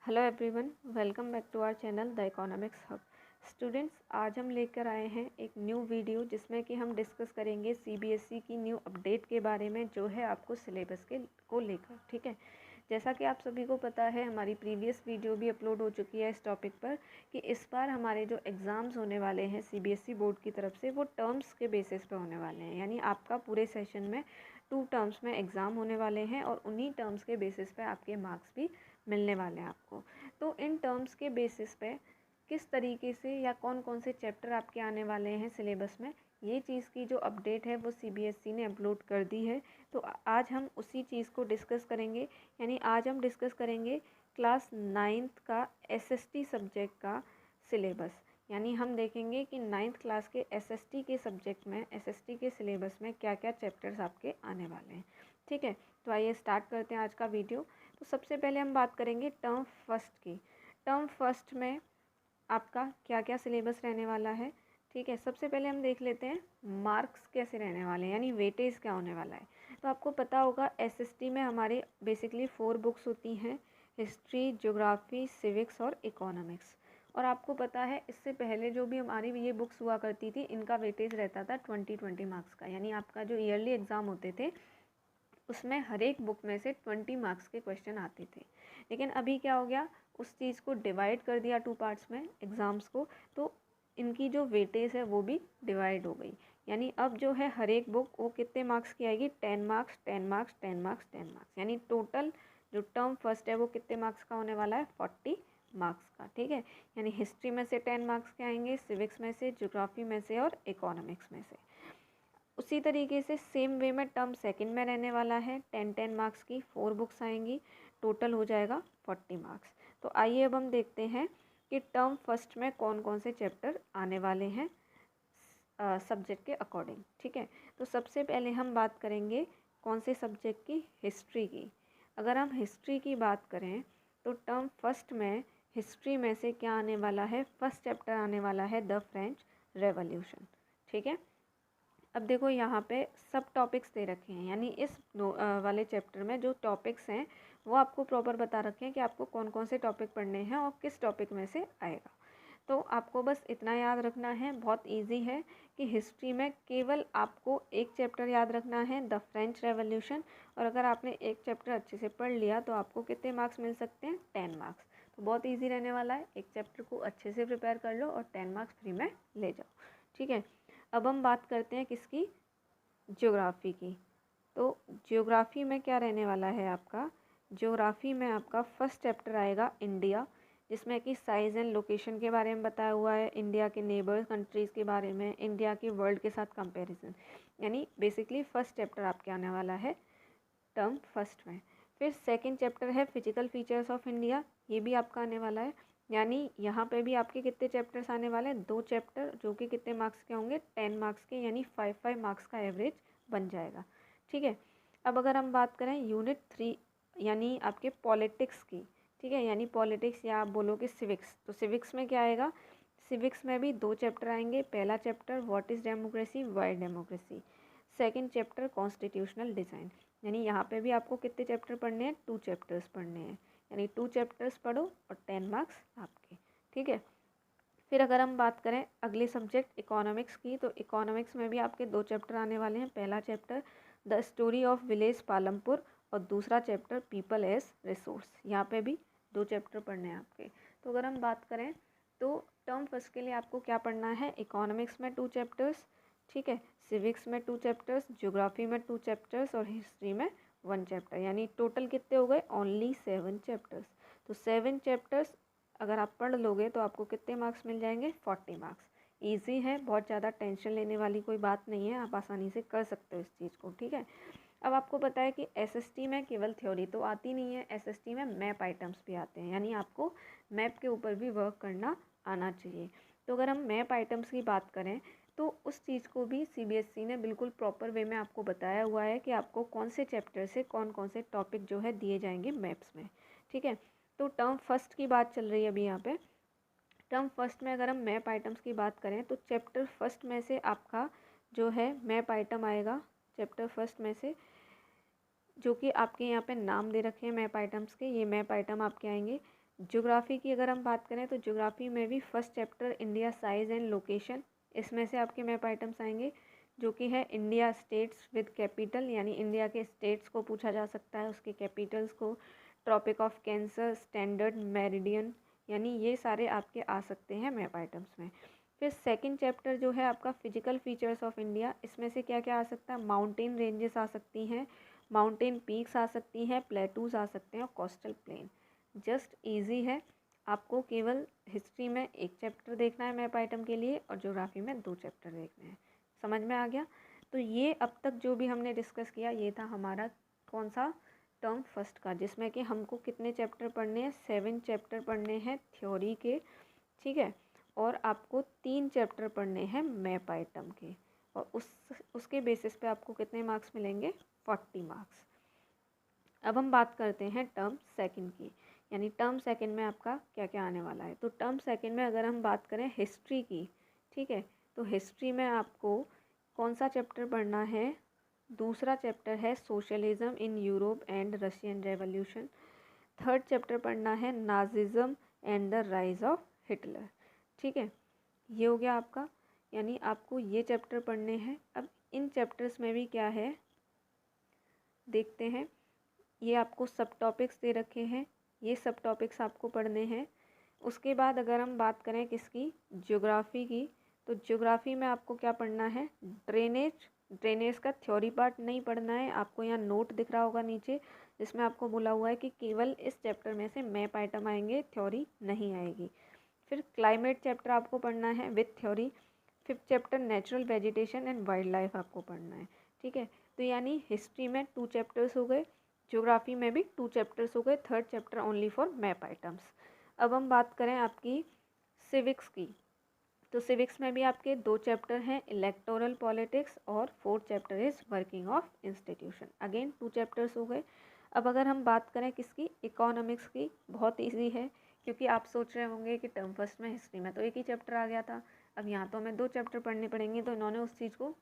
Hello everyone, welcome back to our channel the economics hub. Students, आज हम लेकर आए हैं एक न्यू वीडियो जिसमें कि हम डिस्कस करेंगे सीबीएसई की न्यू अपडेट के बारे में, जो है आपको सिलेबस के को लेकर। ठीक है, जैसा कि आप सभी को पता है, हमारी प्रीवियस वीडियो भी अपलोड हो चुकी है इस टॉपिक पर कि इस बार हमारे जो एग्ज़ाम्स होने वाले हैं सीबीएसई बोर्ड की तरफ से, वो टर्म्स के बेसिस पे होने वाले हैं। यानी आपका पूरे सेशन में 2 टर्म्स में एग्ज़ाम होने वाले हैं और उन्हीं टर्म्स के बेसिस पे आपके मार्क्स भी मिलने वाले हैं आपको। तो इन टर्म्स के बेसिस पे किस तरीके से या कौन कौन से चैप्टर आपके आने वाले हैं सिलेबस में, ये चीज़ की जो अपडेट है वो सीबीएसई ने अपलोड कर दी है। तो आज हम उसी चीज़ को डिस्कस करेंगे। यानी आज हम डिस्कस करेंगे क्लास 9th का एसएसटी सब्जेक्ट का सिलेबस। यानी हम देखेंगे कि 9th क्लास के एसएसटी के सब्जेक्ट में, एसएसटी के सिलेबस में क्या क्या चैप्टर्स आपके आने वाले हैं। ठीक है, तो आइए स्टार्ट करते हैं आज का वीडियो। तो सबसे पहले हम बात करेंगे टर्म फर्स्ट की। टर्म फर्स्ट में आपका क्या क्या सिलेबस रहने वाला है। ठीक है, सबसे पहले हम देख लेते हैं मार्क्स कैसे रहने वाले हैं, यानी वेटेज क्या होने वाला है। तो आपको पता होगा एसएसटी में हमारे बेसिकली 4 बुक्स होती हैं, हिस्ट्री, ज्योग्राफी, सिविक्स और इकोनॉमिक्स। और आपको पता है इससे पहले जो भी हमारी ये बुक्स हुआ करती थी, इनका वेटेज रहता था 20 मार्क्स का। यानी आपका जो ईयरली एग्ज़ाम होते थे उसमें हर एक बुक में से 20 मार्क्स के क्वेश्चन आते थे। लेकिन अभी क्या हो गया, उस चीज़ को डिवाइड कर दिया 2 पार्ट्स में एग्ज़ाम्स को, तो इनकी जो वेटेज है वो भी डिवाइड हो गई। यानी अब जो है हर एक बुक वो कितने मार्क्स की आएगी, 10 मार्क्स 10 मार्क्स 10 मार्क्स 10 मार्क्स। यानी टोटल जो टर्म फर्स्ट है वो कितने मार्क्स का होने वाला है, 40 मार्क्स का। ठीक है, यानी हिस्ट्री में से 10 मार्क्स के आएंगे, सिविक्स में से, ज्योग्राफी में से और इकोनॉमिक्स में से। उसी तरीके से सेम वे में टर्म सेकंड में रहने वाला है, 10 मार्क्स की 4 बुक्स आएंगी, टोटल हो जाएगा 40 मार्क्स। तो आइए अब हम देखते हैं कि टर्म फर्स्ट में कौन कौन से चैप्टर आने वाले हैं सब्जेक्ट के अकॉर्डिंग। ठीक है, तो सबसे पहले हम बात करेंगे कौन से सब्जेक्ट की, हिस्ट्री की। अगर हम हिस्ट्री की बात करें तो टर्म फर्स्ट में हिस्ट्री में से क्या आने वाला है, फर्स्ट चैप्टर आने वाला है द फ्रेंच रेवोल्यूशन। ठीक है, अब देखो यहाँ पे सब टॉपिक्स दे रखे हैं, यानी इस वाले चैप्टर में जो टॉपिक्स हैं वो आपको प्रॉपर बता रखे हैं कि आपको कौन कौन से टॉपिक पढ़ने हैं और किस टॉपिक में से आएगा। तो आपको बस इतना याद रखना है, बहुत इजी है कि हिस्ट्री में केवल आपको एक चैप्टर याद रखना है, द फ्रेंच रेवोल्यूशन। और अगर आपने एक चैप्टर अच्छे से पढ़ लिया तो आपको कितने मार्क्स मिल सकते हैं, 10 मार्क्स। तो बहुत ईजी रहने वाला है, एक चैप्टर को अच्छे से प्रिपेयर कर लो और 10 मार्क्स फ्री में ले जाओ। ठीक है, अब हम बात करते हैं किसकी, ज्योग्राफी की। तो ज्योग्राफी में क्या रहने वाला है आपका, ज्योग्राफी में आपका फर्स्ट चैप्टर आएगा इंडिया, जिसमें कि साइज़ एंड लोकेशन के बारे में बताया हुआ है, इंडिया के नेबर कंट्रीज़ के बारे में, इंडिया की वर्ल्ड के साथ कंपैरिजन। यानी बेसिकली फर्स्ट चैप्टर आपके आने वाला है टर्म फर्स्ट में। फिर सेकंड चैप्टर है फिजिकल फीचर्स ऑफ इंडिया, ये भी आपका आने वाला है। यानी यहाँ पे भी आपके कितने चैप्टर्स आने वाले हैं, 2 चैप्टर, जो कि कितने मार्क्स के होंगे, 10 मार्क्स के, यानी 5 मार्क्स का एवरेज बन जाएगा। ठीक है, अब अगर हम बात करें यूनिट 3 यानी आपके पॉलिटिक्स की। ठीक है, यानी पॉलिटिक्स या आप बोलो कि सिविक्स, तो सिविक्स में क्या आएगा, सिविक्स में भी 2 चैप्टर आएंगे। पहला chapter what is democracy, Y democracy. Second chapter constitutional design. यानी यहाँ पे भी आपको कितने चैप्टर पढ़ने हैं, 2 चैप्टर्स पढ़ने हैं। यानी 2 चैप्टर्स पढ़ो और 10 मार्क्स आपके। ठीक है, फिर अगर हम बात करें अगले सब्जेक्ट इकोनॉमिक्स की, तो इकोनॉमिक्स में भी आपके 2 चैप्टर आने वाले हैं। पहला chapter the story of village Palampur और दूसरा चैप्टर पीपल एज रिसोर्स। यहाँ पे भी 2 चैप्टर पढ़ने हैं आपके। तो अगर हम बात करें तो टर्म फर्स्ट के लिए आपको क्या पढ़ना है, इकोनॉमिक्स में 2 चैप्टर्स, ठीक है, सिविक्स में 2 चैप्टर्स, ज्योग्राफी में 2 चैप्टर्स और हिस्ट्री में 1 चैप्टर। यानी टोटल कितने हो गए, ओनली 7 चैप्टर्स। तो 7 चैप्टर्स अगर आप पढ़ लोगे तो आपको कितने मार्क्स मिल जाएंगे, 40 मार्क्स। ईजी है, बहुत ज़्यादा टेंशन लेने वाली कोई बात नहीं है, आप आसानी से कर सकते हो इस चीज़ को। ठीक है, अब आपको पता है कि एसएसटी में केवल थ्योरी तो आती नहीं है, एसएसटी में मैप आइटम्स भी आते हैं। यानी आपको मैप के ऊपर भी वर्क करना आना चाहिए। तो अगर हम मैप आइटम्स की बात करें तो उस चीज़ को भी सीबीएसई ने बिल्कुल प्रॉपर वे में आपको बताया हुआ है कि आपको कौन से चैप्टर से कौन कौन से टॉपिक जो है दिए जाएंगे मैप्स में। ठीक है, तो टर्म फर्स्ट की बात चल रही है अभी यहाँ पे। टर्म फर्स्ट में अगर हम मैप आइटम्स की बात करें तो चैप्टर फर्स्ट में से आपका जो है मैप आइटम आएगा, चैप्टर फर्स्ट में से, जो कि आपके यहाँ पे नाम दे रखे हैं मैप आइटम्स के, ये मैप आइटम आपके आएंगे ज्योग्राफी की अगर हम बात करें तो ज्योग्राफी में भी first chapter India size and location, इसमें से आपके मैप आइटम्स आएंगे जो कि है इंडिया स्टेट्स विद कैपिटल, यानी इंडिया के स्टेट्स को पूछा जा सकता है, उसके कैपिटल्स को, tropic of cancer, standard meridian, यानी ये सारे आपके आ सकते हैं मैप आइटम्स में। फिर सेकंड चैप्टर जो है आपका फिजिकल फीचर्स ऑफ इंडिया, इसमें से क्या क्या आ सकता है, माउंटेन रेंजेस आ सकती हैं, माउंटेन पीक्स आ सकती हैं, प्लेटूज आ सकते हैं और कोस्टल प्लेन। जस्ट इजी है, आपको केवल हिस्ट्री में एक चैप्टर देखना है मैप आइटम के लिए और ज्योग्राफी में 2 चैप्टर देखने हैं। समझ में आ गया? तो ये अब तक जो भी हमने डिस्कस किया ये था हमारा कौन सा, टर्म फर्स्ट का, जिसमें कि हमको कितने चैप्टर पढ़ने हैं, 7 चैप्टर पढ़ने हैं थ्योरी के, ठीक है, और आपको 3 चैप्टर पढ़ने हैं मैप आइटम के, और उसके बेसिस पे आपको कितने मार्क्स मिलेंगे, 40 मार्क्स। अब हम बात करते हैं टर्म सेकंड की, यानी टर्म सेकंड में आपका क्या क्या आने वाला है। तो टर्म सेकंड में अगर हम बात करें हिस्ट्री की, ठीक है, तो हिस्ट्री में आपको कौन सा चैप्टर पढ़ना है, दूसरा चैप्टर है socialism in Europe and Russian revolution, third chapter पढ़ना है Nazism and the rise of Hitler, ठीक है, ये हो गया आपका, यानी आपको ये चैप्टर पढ़ने हैं। अब इन चैप्टर्स में भी क्या है देखते हैं, ये आपको सब टॉपिक्स दे रखे हैं, ये सब टॉपिक्स आपको पढ़ने हैं। उसके बाद अगर हम बात करें किसकी, ज्योग्राफी की, तो ज्योग्राफी में आपको क्या पढ़ना है, ड्रेनेज, ड्रेनेज का थ्योरी पार्ट नहीं पढ़ना है, आपको यहाँ नोट दिख रहा होगा नीचे जिसमें आपको बोला हुआ है कि केवल इस चैप्टर में से मैप आइटम आएंगे, थ्योरी नहीं आएगी। फिर क्लाइमेट चैप्टर आपको पढ़ना है with theory. Fifth chapter natural vegetation and wild life आपको पढ़ना है, ठीक है। तो यानी हिस्ट्री में 2 चैप्टर्स हो गए, ज्योग्राफी में भी 2 चैप्टर्स हो गए, third chapter only for map items. अब हम बात करें आपकी सिविक्स की, तो सिविक्स में भी आपके 2 चैप्टर हैं, इलेक्टोरल पॉलिटिक्स, और 4th chapter is working of institution, again 2 chapters हो गए। अब अगर हम बात करें किसकी, इकोनॉमिक्स की, बहुत ईजी है, क्योंकि आप सोच रहे होंगे कि टर्म फर्स्ट में हिस्ट्री में तो एक ही चैप्टर आ गया था, अब यहाँ तो हमें 2 चैप्टर पढ़ने पड़ेंगे, तो इन्होंने उस चीज़ को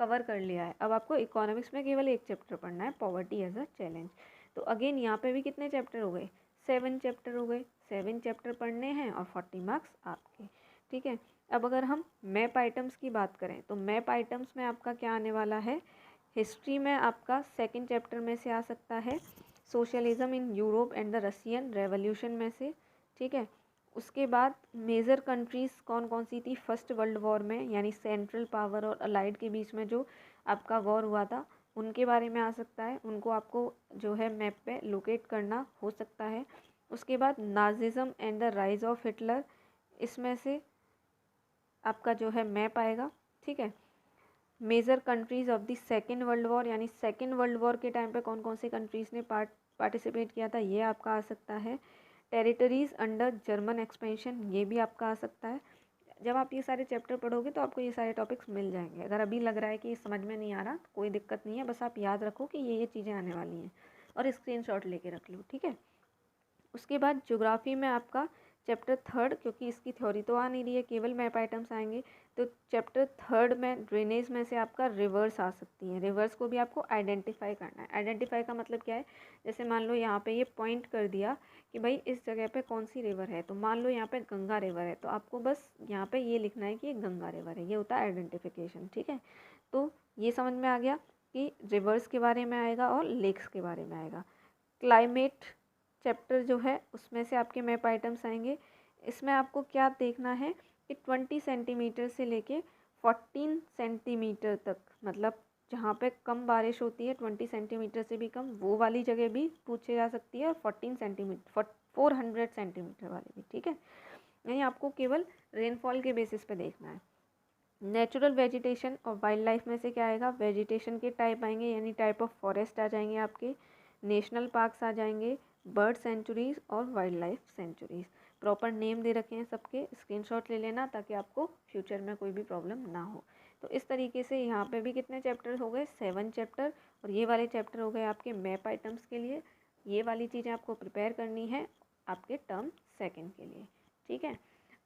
कवर कर लिया है। अब आपको इकोनॉमिक्स में केवल एक चैप्टर पढ़ना है, पॉवर्टी एज अ चैलेंज। तो अगेन यहाँ पे भी कितने चैप्टर हो गए, 7 चैप्टर हो गए, 7 चैप्टर पढ़ने हैं और 40 मार्क्स आपके, ठीक है। अब अगर हम मैप आइटम्स की बात करें तो मैप आइटम्स में आपका क्या आने वाला है, हिस्ट्री में आपका 2nd चैप्टर में से आ सकता है socialism in Europe and the Russian revolution में से, ठीक है। उसके बाद मेजर कंट्रीज़ कौन कौन सी थी फर्स्ट वर्ल्ड वॉर में, यानी सेंट्रल पावर और अलाइड के बीच में जो आपका वॉर हुआ था, उनके बारे में आ सकता है, उनको आपको जो है मैप पे लोकेट करना हो सकता है। उसके बाद nazism and the rise of Hitler, इसमें से आपका जो है मैप आएगा, ठीक है। Major countries of the 2nd world war, यानी 2nd वर्ल्ड वॉर के टाइम पे कौन कौन सी कंट्रीज़ ने पार्टिसिपेट किया था, ये आपका आ सकता है। टेरिटरीज़ अंडर जर्मन एक्सपेंशन, ये भी आपका आ सकता है। जब आप ये सारे चैप्टर पढ़ोगे तो आपको ये सारे टॉपिक्स मिल जाएंगे। अगर अभी लग रहा है कि ये समझ में नहीं आ रहा, कोई दिक्कत नहीं है, बस आप याद रखो कि ये चीज़ें आने वाली हैं और स्क्रीनशॉट लेके रख लो, ठीक है। उसके बाद ज्योग्राफी में आपका चैप्टर 3rd, क्योंकि इसकी थ्योरी तो आ नहीं रही है, केवल मैप आइटम्स आएंगे, तो चैप्टर 3rd में ड्रेनेज में से आपका रिवर्स आ सकती हैं। रिवर्स को भी आपको आइडेंटिफाई करना है। आइडेंटिफाई का मतलब क्या है, जैसे मान लो यहाँ पे ये पॉइंट कर दिया कि भाई इस जगह पे कौन सी रिवर है, तो मान लो यहाँ पे गंगा रिवर है, तो आपको बस यहाँ पे ये लिखना है कि ये गंगा रिवर है, ये होता है आइडेंटिफिकेशन, ठीक है। तो ये समझ में आ गया कि रिवर्स के बारे में आएगा और लेक्स के बारे में आएगा। क्लाइमेट चैप्टर जो है उसमें से आपके मैप आइटम्स आएंगे। इसमें आपको क्या देखना है कि 20 सेंटीमीटर से लेके 14 सेंटीमीटर तक, मतलब जहाँ पे कम बारिश होती है 20 सेंटीमीटर से भी कम, वो वाली जगह भी पूछी जा सकती है, और 14 सेंटीमीटर 400 सेंटीमीटर वाली भी, ठीक है। यानी आपको केवल रेनफॉल के बेसिस पे देखना है। नेचुरल वेजिटेशन और वाइल्ड लाइफ में से क्या आएगा, वेजिटेशन के टाइप आएंगे, यानी टाइप ऑफ फॉरेस्ट आ जाएंगे आपके, नेशनल पार्क्स आ जाएंगे, बर्ड सेंचुरीज़ और wildlife sanctuaries. Proper name दे रखे हैं सबके, स्क्रीनशॉट ले लेना ताकि आपको फ्यूचर में कोई भी प्रॉब्लम ना हो। तो इस तरीके से यहाँ पे भी कितने चैप्टर हो गए, 7 चैप्टर, और ये वाले चैप्टर हो गए आपके मैप आइटम्स के लिए। ये वाली चीज़ें आपको प्रिपेयर करनी है आपके टर्म सेकेंड के लिए, ठीक है।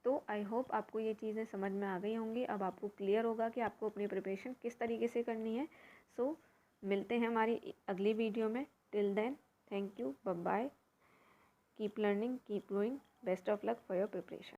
तो आई होप आपको ये चीज़ें समझ में आ गई होंगी। अब आपको क्लियर होगा कि आपको अपनी प्रिपरेशन किस तरीके से करनी है। सो मिलते हैं हमारी अगली वीडियो में। Till then, thank you, bye bye. Keep learning, keep growing. Best of luck for your preparation.